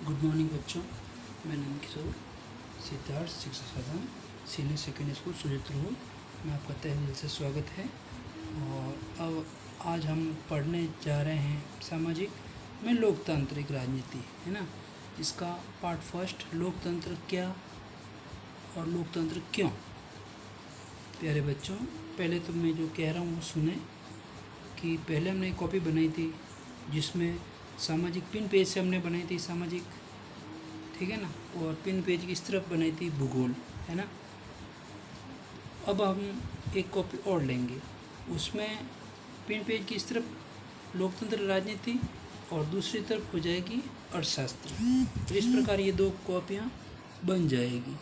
Good morning बच्चों, मैं नंद किशोर सिद्धार्थ शिक्षा सदन सीनियर सेकेंडरी स्कूल सुरेंद्रपुर में आपका तहे दिल से स्वागत है। और अब आज हम पढ़ने जा रहे हैं सामाजिक में लोकतांत्रिक राजनीति, है ना। इसका पार्ट फर्स्ट, लोकतंत्र क्या और लोकतंत्र क्यों। प्यारे बच्चों, पहले तो मैं जो कह रहा हूँ वो सुने कि पहले हमने एक कॉपी बनाई थी जिसमें सामाजिक पिन पेज से हमने बनाई थी सामाजिक, ठीक है ना। और पिन पेज की इस तरफ बनाई थी भूगोल, है ना। अब हम एक कॉपी और लेंगे, उसमें पिन पेज की इस तरफ लोकतंत्र राजनीति और दूसरी तरफ हो जाएगी अर्थशास्त्र। तो इस प्रकार ये दो कॉपियाँ बन जाएगी।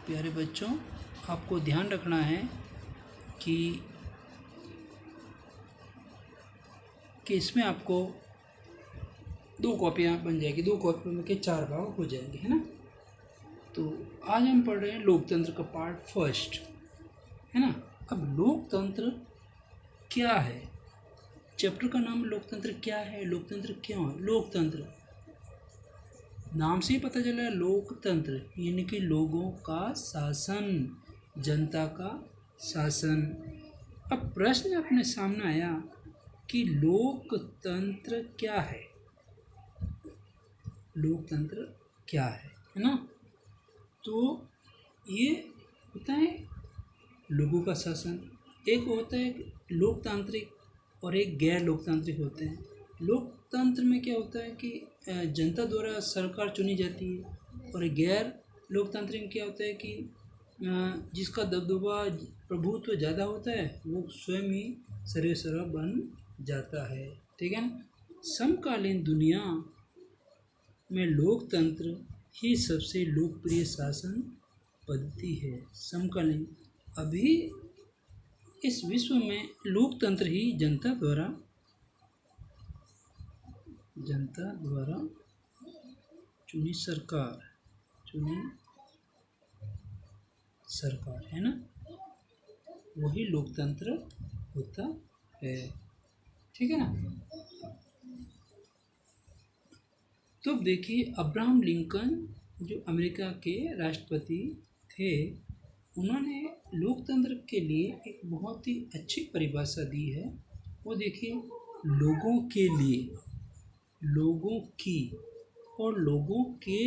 प्यारे बच्चों, आपको ध्यान रखना है कि इसमें आपको दो कॉपियाँ बन जाएगी, दो कॉपियों में के 4 भाग हो जाएंगे, है ना। तो आज हम पढ़ रहे हैं लोकतंत्र का पार्ट फर्स्ट, है ना। अब लोकतंत्र क्या है, चैप्टर का नाम लोकतंत्र क्या है, लोकतंत्र क्यों है। लोकतंत्र नाम से ही पता चला है, लोकतंत्र यानी कि लोगों का शासन, जनता का शासन। अब प्रश्न अपने सामने आया कि लोकतंत्र क्या है, लोकतंत्र क्या है ना। तो ये होता है लोगों का शासन, एक होता है लोकतांत्रिक और एक गैर लोकतांत्रिक होते हैं। लोकतंत्र में क्या होता है कि जनता द्वारा सरकार चुनी जाती है, और गैर लोकतांत्रिक में क्या होता है कि जिसका दबदबा प्रभुत्व ज़्यादा होता है वो स्वयं ही सर्वेसर्वा बन जाता है, ठीक है ना। समकालीन दुनिया में लोकतंत्र ही सबसे लोकप्रिय शासन पद्धति है। समकालीन अभी इस विश्व में लोकतंत्र ही जनता द्वारा चुनी सरकार, है ना, वही लोकतंत्र होता है, ठीक है ना। तो देखिए, अब्राहम लिंकन जो अमेरिका के राष्ट्रपति थे, उन्होंने लोकतंत्र के लिए एक बहुत ही अच्छी परिभाषा दी है। वो देखिए, लोगों के लिए, लोगों की और लोगों के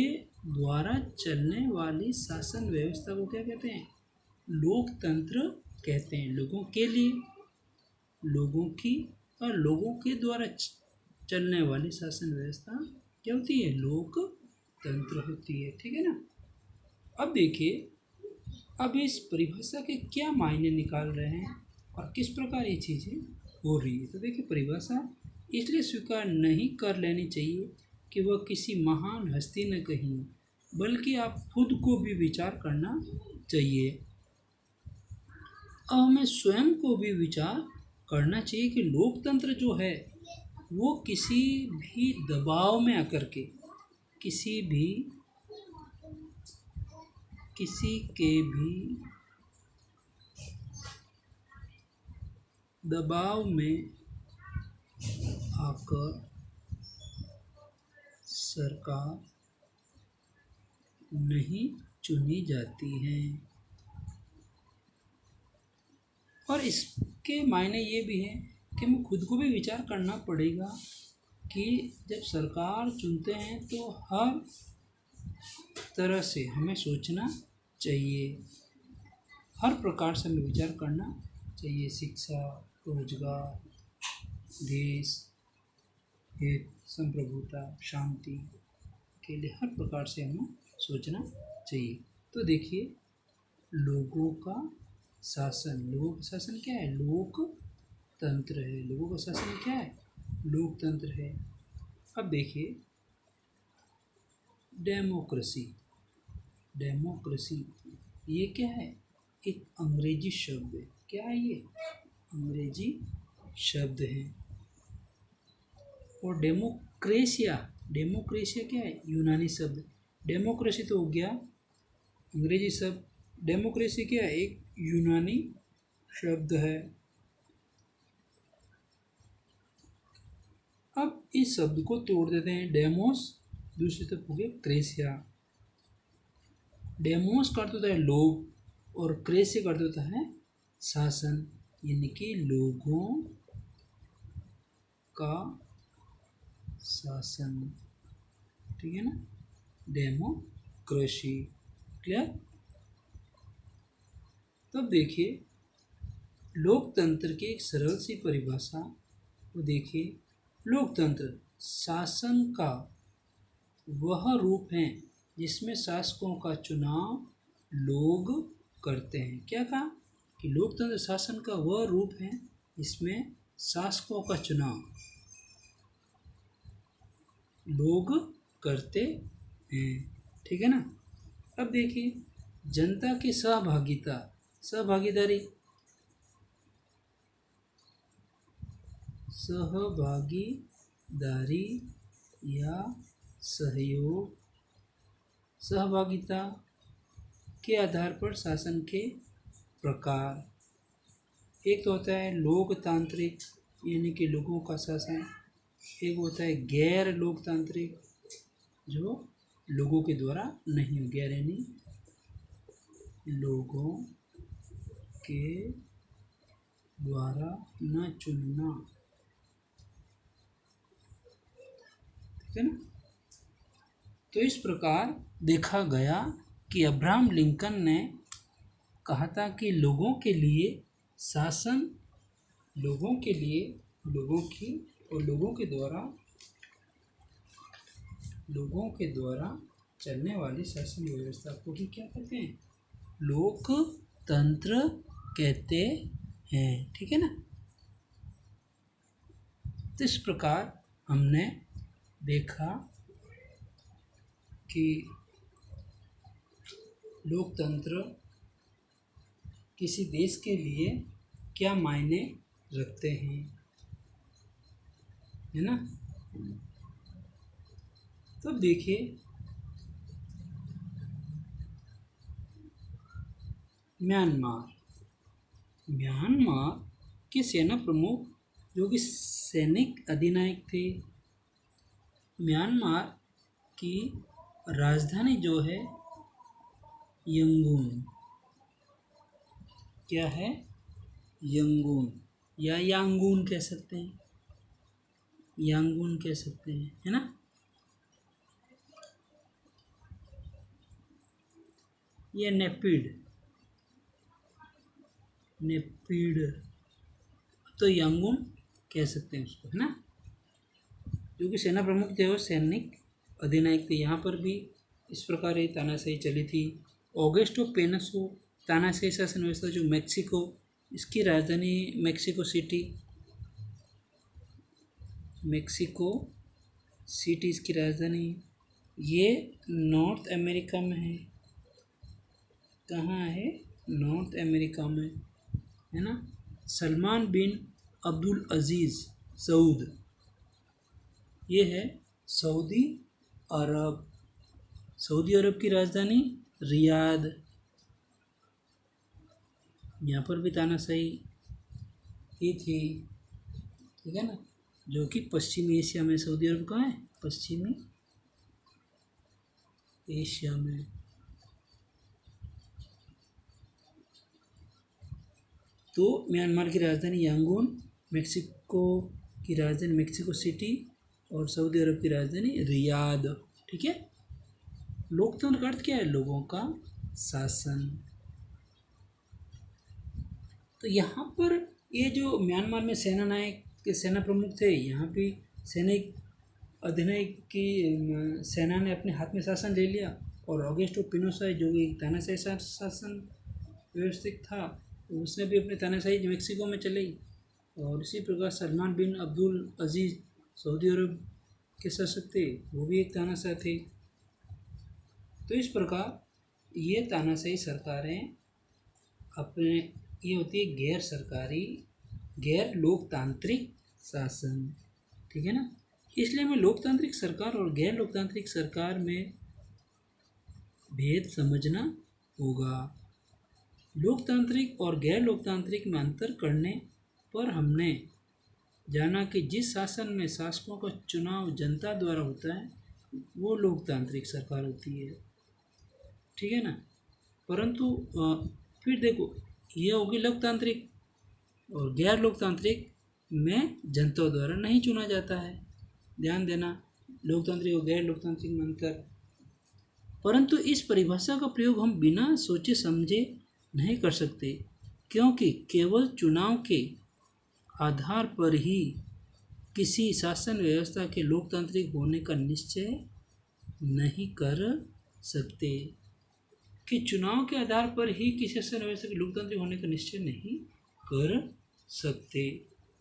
द्वारा चलने वाली शासन व्यवस्था को क्या कहते हैं, लोकतंत्र कहते हैं। लोगों के लिए, लोगों की और लोगों के द्वारा चलने वाली शासन व्यवस्था क्या होती है, लोकतंत्र होती है, ठीक है ना। अब देखिए, अब इस परिभाषा के क्या मायने निकाल रहे हैं और किस प्रकार ये चीज़ें हो रही है। तो देखिए, परिभाषा इसलिए स्वीकार नहीं कर लेनी चाहिए कि वह किसी महान हस्ती ने कही, बल्कि आप खुद को भी विचार करना चाहिए। अब हमें स्वयं को भी विचार करना चाहिए कि लोकतंत्र जो है वो किसी भी दबाव में आकर के, किसी के भी दबाव में आकर सरकार नहीं चुनी जाती है। और इसके मायने ये भी हैं कि हमें खुद को भी विचार करना पड़ेगा कि जब सरकार चुनते हैं तो हर तरह से हमें सोचना चाहिए, हर प्रकार से हमें विचार करना चाहिए। शिक्षा, रोजगार, देश हित, संप्रभुता, शांति के लिए हर प्रकार से हमें सोचना चाहिए। तो देखिए, लोगों का शासन, लोगों का शासन क्या है, लोकतंत्र है। लोगों का शासन क्या है, लोकतंत्र है। अब देखिए, डेमोक्रेसी ये क्या है, एक अंग्रेजी शब्द है। क्या है ये, अंग्रेजी शब्द है। और डेमोक्रेसिया क्या है, यूनानी शब्द। डेमोक्रेसी तो हो गया अंग्रेजी शब्द, डेमोक्रेसी क्या है, एक यूनानी शब्द है। अब इस शब्द को तोड़ देते हैं, डेमोस दूसरी तरफ हो गया क्रेसिया। डेमोस का अर्थ होता है लोग और क्रेसिया का अर्थ होता है शासन, यानी कि लोगों का शासन, ठीक है ना, डेमोक्रेसी। क्लियर। तब देखिए लोकतंत्र की एक सरल सी परिभाषा, वो देखिए, लोकतंत्र शासन का वह रूप है जिसमें शासकों का चुनाव लोग करते हैं। क्या कहा कि लोकतंत्र शासन का वह रूप है जिसमें शासकों का चुनाव लोग करते हैं, ठीक है ना। अब देखिए जनता की सहभागितारी या सहयोग, सहभागिता के आधार पर शासन के प्रकार, एक तो होता है लोकतांत्रिक यानी कि लोगों का शासन, एक होता है गैर लोकतांत्रिक जो लोगों के द्वारा नहीं, गैर यानी लोगों के द्वारा न चुनना, ठीक है ना। तो इस प्रकार देखा गया कि अब्राहम लिंकन ने कहा था कि लोगों के लिए शासन, लोगों के लिए, लोगों की और लोगों के द्वारा चलने वाली शासन व्यवस्था को ही क्या कहते हैं, लोकतंत्र कहते हैं, ठीक है ना। तो इस प्रकार हमने देखा कि लोकतंत्र किसी देश के लिए क्या मायने रखते हैं, है ना। तो देखिए म्यांमार के सेना प्रमुख जो कि सैनिक अधिनायक थे। म्यांमार की राजधानी जो है यंगून, क्या है, यंगून या यांगून कह सकते हैं, यांगून कह सकते हैं, है ना। ये नेपिड तो यांगून कह सकते हैं उसको, है ना। जो कि सेना प्रमुख थे वो सैनिक अधिनायक थे। यहाँ पर भी इस प्रकार ये तानाशाही चली थी। ऑगस्टो पेनसो तानाशाही शासन व्यवस्था जो मेक्सिको, इसकी राजधानी मेक्सिको सिटी इसकी राजधानी। ये नॉर्थ अमेरिका में है। कहाँ है, नॉर्थ अमेरिका में, है ना। सलमान बिन अब्दुल अजीज़ सऊद, ये है सऊदी अरब की राजधानी रियाद। यहाँ पर भी तानाशाही ही थी, ठीक है ना, जो कि पश्चिमी एशिया में, सऊदी अरब कहाँ है, पश्चिमी एशिया में। तो म्यांमार की राजधानी यांगून, मेक्सिको की राजधानी मेक्सिको सिटी और सऊदी अरब की राजधानी रियाद, ठीक है। लोकतंत्र का अर्थ क्या है, लोगों का शासन। तो यहाँ पर ये जो म्यांमार में सेना प्रमुख थे, यहाँ भी सैनिक अधिनायक की सेना ने अपने हाथ में शासन ले लिया और ऑगस्टो पिनोशा जो कि तानाशाही शासन व्यवस्थित था, उसने भी अपने तानाशाही मेक्सिको में चलाई। और इसी प्रकार सलमान बिन अब्दुल अजीज़ सऊदी अरब के शासक थे, वो भी एक तानाशाह थे। तो इस प्रकार ये तानाशाही सरकारें अपने, ये होती है गैर सरकारी, गैर लोकतांत्रिक शासन, ठीक है ना। इसलिए हमें लोकतांत्रिक सरकार और गैर लोकतांत्रिक सरकार में भेद समझना होगा। लोकतांत्रिक और गैर लोकतांत्रिक में अंतर करने पर हमने जाना कि जिस शासन में शासकों का चुनाव जनता द्वारा होता है वो लोकतांत्रिक सरकार होती है, ठीक है ना। परंतु फिर देखो, ये होगी लोकतांत्रिक, और गैर लोकतांत्रिक में जनता द्वारा नहीं चुना जाता है। ध्यान देना, लोकतांत्रिक और गैर लोकतांत्रिक में अंतर। परंतु इस परिभाषा का प्रयोग हम बिना सोचे समझे नहीं कर सकते, क्योंकि केवल चुनाव के आधार पर ही किसी शासन व्यवस्था के लोकतांत्रिक होने का निश्चय नहीं कर सकते, कि चुनाव के आधार पर ही किसी शासन व्यवस्था के लोकतांत्रिक होने का निश्चय नहीं कर सकते।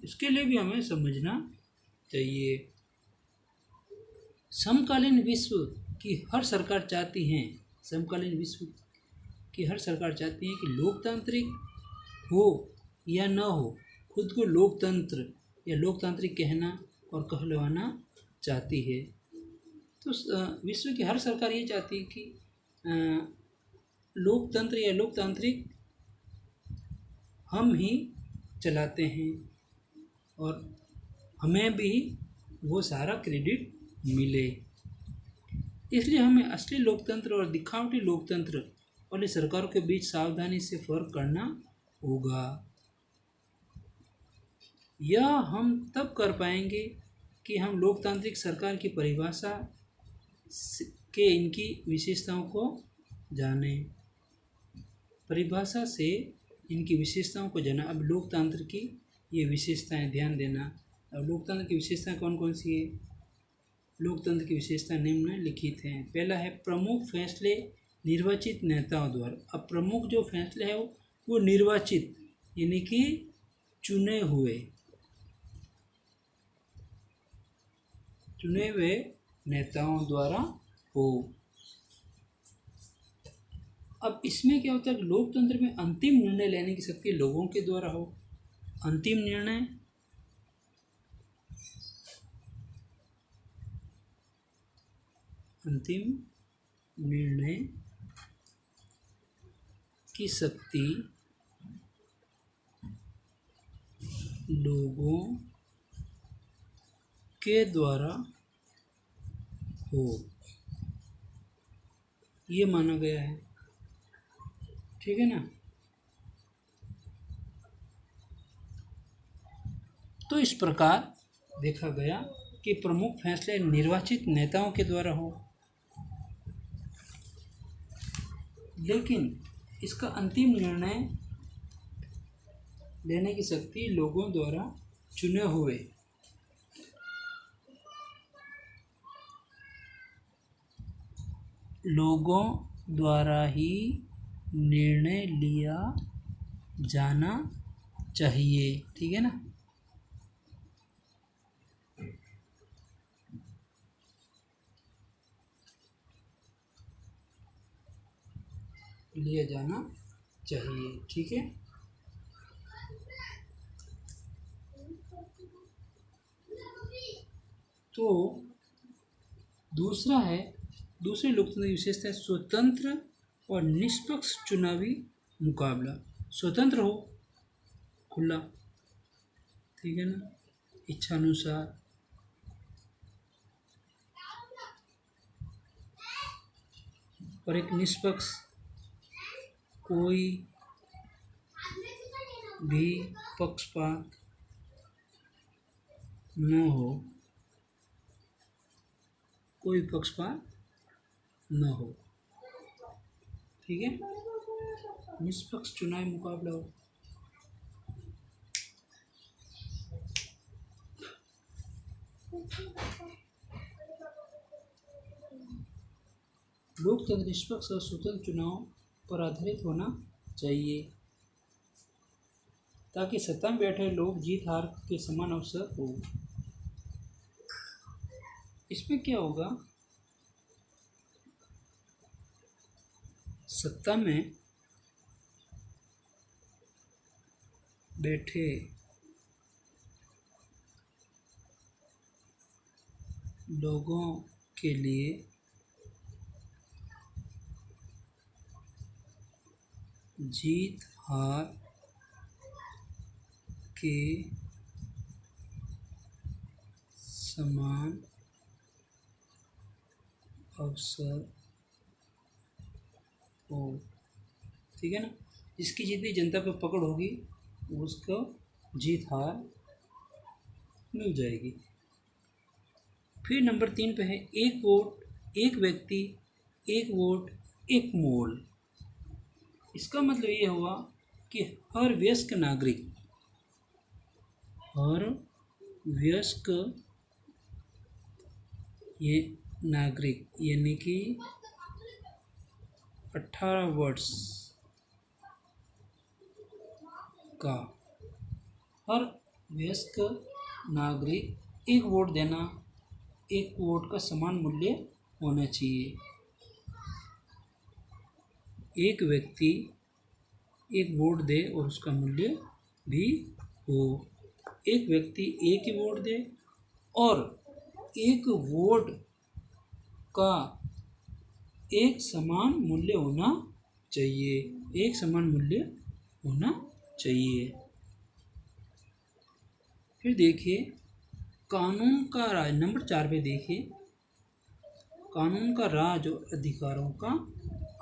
इसके लिए भी हमें समझना चाहिए। समकालीन विश्व की हर सरकार चाहती है, समकालीन विश्व की हर सरकार चाहती है कि लोकतांत्रिक हो या न हो, खुद को लोकतंत्र या लोकतांत्रिक कहना और कहलवाना चाहती है। तो विश्व की हर सरकार ये चाहती है कि लोकतंत्र या लोकतांत्रिक हम ही चलाते हैं और हमें भी वो सारा क्रेडिट मिले। इसलिए हमें असली लोकतंत्र और दिखावटी लोकतंत्र वाली सरकारों के बीच सावधानी से फर्क करना होगा। यह हम तब कर पाएंगे कि हम लोकतांत्रिक सरकार की परिभाषा के इनकी विशेषताओं को जानें। परिभाषा से इनकी विशेषताओं को जाना। अब लोकतंत्र की ये विशेषताएं ध्यान देना। अब लोकतंत्र की विशेषताएं कौन कौन सी है? लोकतंत्र की विशेषताएं निम्नलिखित हैं। पहला है प्रमुख फैसले निर्वाचित नेताओं द्वारा। अब प्रमुख जो फैसले है वो निर्वाचित यानी कि चुने हुए नेताओं द्वारा हो। अब इसमें क्या होता है कि लोकतंत्र में अंतिम निर्णय लेने की शक्ति लोगों के द्वारा हो। अंतिम निर्णय की शक्ति लोगों के द्वारा हो, ये माना गया है, ठीक है ना। तो इस प्रकार देखा गया कि प्रमुख फैसले निर्वाचित नेताओं के द्वारा हो, लेकिन इसका अंतिम निर्णय लेने की शक्ति लोगों द्वारा चुने हुए लोगों द्वारा ही निर्णय लिया जाना चाहिए, ठीक है ना। लिया जाना चाहिए, ठीक है। तो दूसरी लोकतंत्र की विशेषता है स्वतंत्र और निष्पक्ष चुनावी मुकाबला। स्वतंत्र हो, खुला, ठीक है ना, इच्छानुसार। और एक निष्पक्ष, कोई भी पक्षपात न हो, कोई पक्षपात न हो, ठीक है। निष्पक्ष चुनावी मुकाबला हो। लोकतंत्र निष्पक्ष और स्वतंत्र चुनाव पर आधारित होना चाहिए, ताकि सत्ता में बैठे लोग जीत हार के समान अवसर हो। इसमें क्या होगा, सत्ता में बैठे लोगों के लिए जीत हार के समान अवसर हो। ठीक है ना। जिसकी जितनी जनता पर पकड़ होगी उसको जीत हार मिल जाएगी। फिर नंबर 3 पे है एक वोट एक व्यक्ति एक वोट एक मोल। इसका मतलब ये हुआ कि हर वयस्क नागरिक यानी कि 18 वर्ष का हर वयस्क नागरिक एक वोट देना, एक वोट का समान मूल्य होना चाहिए। एक व्यक्ति एक वोट दे और उसका मूल्य भी हो। एक व्यक्ति एक ही वोट दे और एक वोट का एक समान मूल्य होना चाहिए। एक समान मूल्य होना चाहिए। फिर देखिए कानून का राज, नंबर 4 पे देखिए कानून का राज और अधिकारों का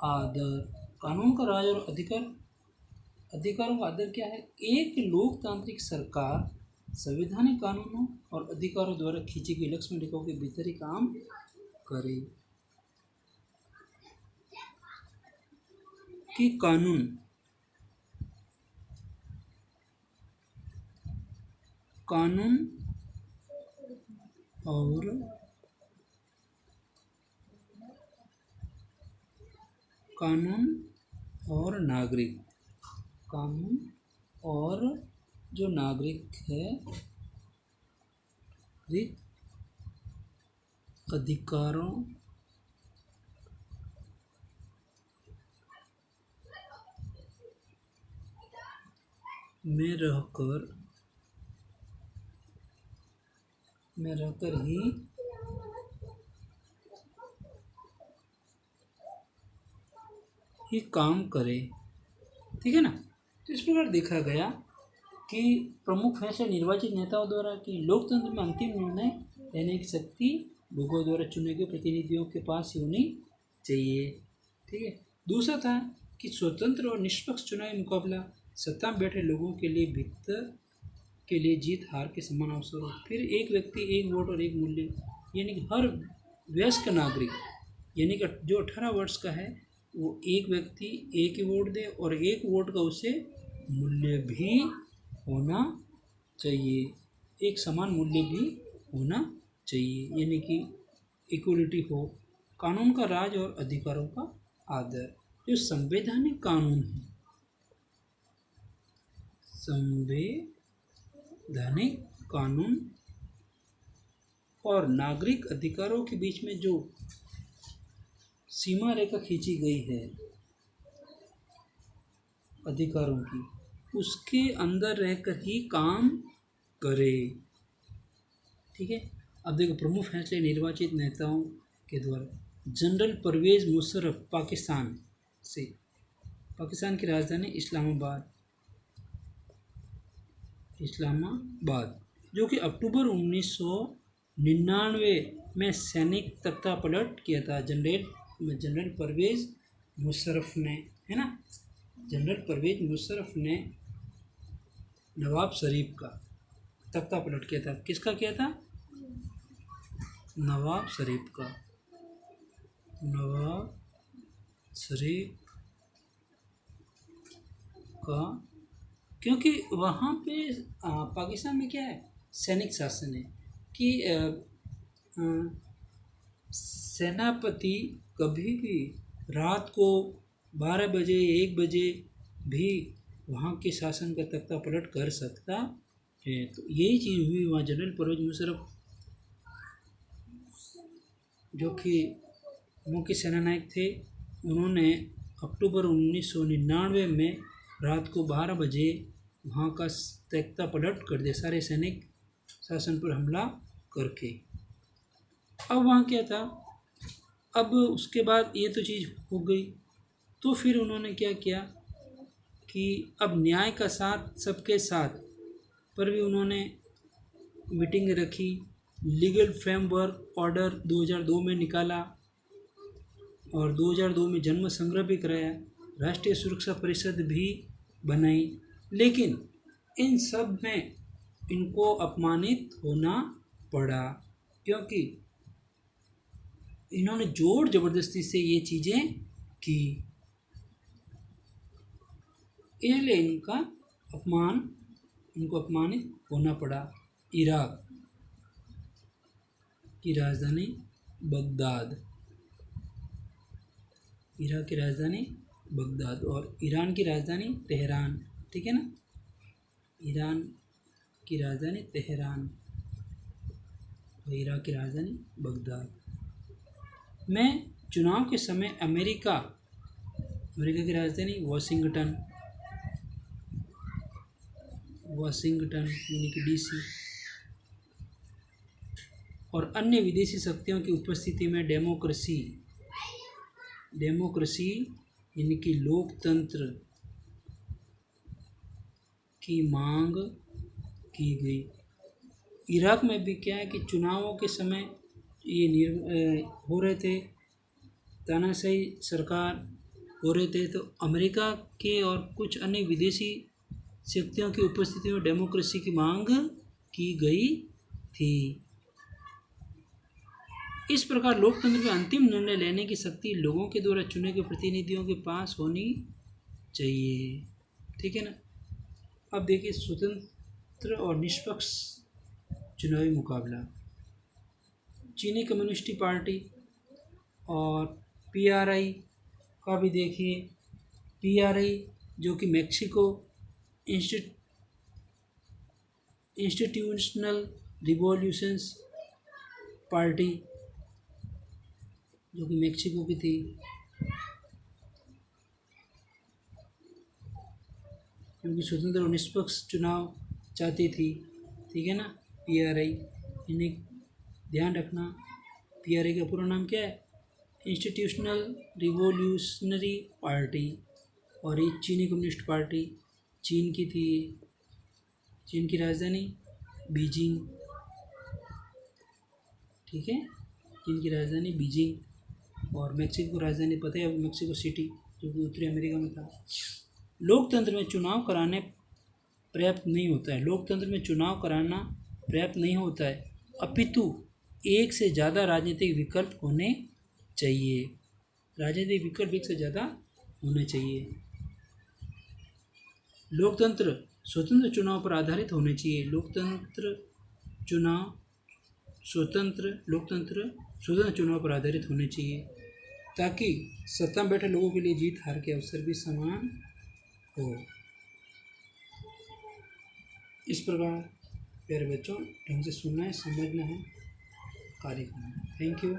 आदर। कानून का राज और अधिकारों का आदर क्या है? एक लोकतांत्रिक सरकार संवैधानिक कानूनों और अधिकारों द्वारा खींची गई लक्ष्मण रेखाओं के भीतर ही काम करे। कि कानून और नागरिक, कानून और जो नागरिक है अधिकारों में रहकर ही काम करे। ठीक है ना। तो इस प्रकार देखा गया कि प्रमुख फैसले निर्वाचित नेताओं द्वारा कि लोकतंत्र में अंतिम निर्णय लेने की शक्ति लोगों द्वारा चुने गए प्रतिनिधियों के पास ही होनी चाहिए। ठीक है। दूसरा था कि स्वतंत्र और निष्पक्ष चुनावी मुकाबला सत्ता में बैठे लोगों के लिए भीतर के लिए जीत हार के समान अवसर हो। फिर एक व्यक्ति एक वोट और एक मूल्य, यानी कि हर वयस्क नागरिक यानी कि जो 18 वर्ष का है वो एक व्यक्ति एक ही वोट दे और एक वोट का उसे मूल्य भी होना चाहिए। एक समान मूल्य भी होना चाहिए, यानी कि इक्वलिटी हो। कानून का राज और अधिकारों का आदर। जो संवैधानिक कानून है, संवैधानिक कानून और नागरिक अधिकारों के बीच में जो सीमा रेखा खींची गई है अधिकारों की, उसके अंदर रहकर ही काम करे। ठीक है। अब देखो प्रमुख फैसले निर्वाचित नेताओं के द्वारा। जनरल परवेज मुशर्रफ पाकिस्तान की राजधानी इस्लामाबाद, जो कि अक्टूबर 1999 में सैनिक तख्तापलट किया था। जनरल परवेज मुशर्रफ ने, है ना, जनरल परवेज मुशर्रफ ने नवाब शरीफ का तख्तापलट किया था। किसका किया था? नवाब शरीफ का। क्योंकि वहाँ पे पाकिस्तान में क्या है, सैनिक शासन है कि सेनापति कभी भी रात को 12 बजे 1 बजे भी वहाँ के शासन का तख्ता पलट कर सकता है। तो यही चीज़ हुई वहाँ। जनरल परवेज मुशर्रफ जो कि मुख्य सेनानायक थे, उन्होंने अक्टूबर 1999 में रात को 12 बजे वहाँ का तख्ता पलट कर दिया, सारे सैनिक शासन पर हमला करके। अब वहाँ क्या था, अब उसके बाद ये तो चीज़ हो गई, तो फिर उन्होंने क्या किया कि अब न्याय का साथ सबके साथ पर भी उन्होंने मीटिंग रखी। लीगल फ्रेमवर्क ऑर्डर 2002 में निकाला और 2002 में जन्म संग्रह भी कराया, राष्ट्रीय सुरक्षा परिषद भी बनाई, लेकिन इन सब में इनको अपमानित होना पड़ा क्योंकि इन्होंने जोर जबरदस्ती से ये चीज़ें की, इसलिए इनको अपमानित होना पड़ा। इराक की राजधानी बगदाद, इराक की राजधानी बगदाद और ईरान की राजधानी तेहरान, ठीक है ना, ईरान की राजधानी तेहरान और इराक की राजधानी बगदाद में चुनाव के समय अमेरिका की राजधानी वाशिंगटन यानी कि DC और अन्य विदेशी शक्तियों की उपस्थिति में डेमोक्रेसी यानी कि लोकतंत्र की मांग की गई। इराक में भी क्या है कि चुनावों के समय ये हो रहे थे, तानाशाही सरकार हो रहे थे, तो अमेरिका के और कुछ अन्य विदेशी शक्तियों की उपस्थिति में डेमोक्रेसी की मांग की गई थी। इस प्रकार लोकतंत्र में अंतिम निर्णय लेने की शक्ति लोगों के द्वारा चुने गए प्रतिनिधियों के पास होनी चाहिए, ठीक है ना। अब देखिए स्वतंत्र और निष्पक्ष चुनावी मुकाबला, चीनी कम्युनिस्ट पार्टी और PRI का भी देखिए। PRI जो कि मैक्सिको इंस्टीट्यूशनल रिवॉल्यूशंस पार्टी जो कि मैक्सिको की थी, क्योंकि स्वतंत्र और निष्पक्ष चुनाव चाहती थी, ठीक है ना। PRI इन्हें ध्यान रखना, PRI का पूरा नाम क्या है, इंस्टीट्यूशनल रिवॉल्यूशनरी पार्टी, और ये चीनी कम्युनिस्ट पार्टी चीन की थी, चीन की राजधानी बीजिंग, ठीक है, चीन की राजधानी बीजिंग और मैक्सिको राजधानी पता है मैक्सिको सिटी जो कि उत्तरी अमेरिका में था। लोकतंत्र में चुनाव कराना पर्याप्त नहीं होता है, अपितु एक से ज़्यादा राजनीतिक विकल्प होने चाहिए, एक से ज़्यादा होने चाहिए। लोकतंत्र स्वतंत्र चुनाव पर आधारित होने चाहिए, लोकतंत्र चुनाव पर आधारित होने चाहिए, ताकि सत्ता में बैठे लोगों के लिए जीत हार के अवसर भी समान हो। इस प्रकार प्यारे बच्चों ढंग से सुनना है, समझना है, कार्य करना है। Thank you.